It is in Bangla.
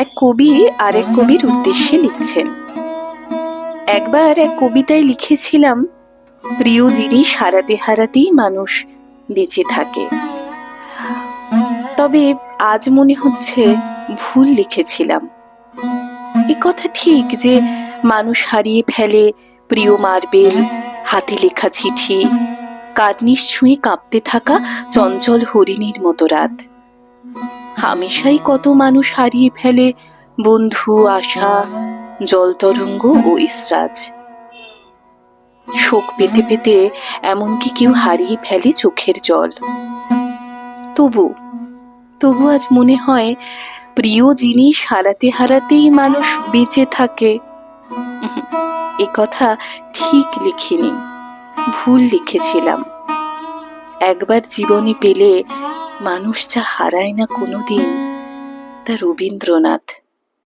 এক কবি আরেক কবির উদ্দেশ্যে লিখছেন। একবার এক কবিতায় লিখেছিলাম, প্রিয় জিনিস হারাতে হারাতেই মানুষ বেঁচে থাকে। তবে আজ মনে হচ্ছে ভুল লিখেছিলাম। এ কথা ঠিক যে মানুষ হারিয়ে ফেলে প্রিয় মার্বেল, হাতে লেখা চিঠি, কার্নিশ ছুঁয়ে কাঁপতে থাকা চঞ্চল হরিণীর মতো রাত। হামেশাই কত মানুষ হারিয়ে ফেলে বন্ধু, আশা, জল তরঙ্গ ও ইসরাজ। শোক পেতে পেতে এমনকি কেউ হারিয়ে ফেলে চোখের জল। তবু তবু আজ মনে হয় প্রিয় জিনিস হারাতে হারাতেই মানুষ বেঁচে থাকে। এ কথা ঠিক লিখিনি, ভুল লিখেছিলাম। একবার জীবনে পেলে মানুষ যা হারায় না কোনোদিন, তা রবীন্দ্রনাথ।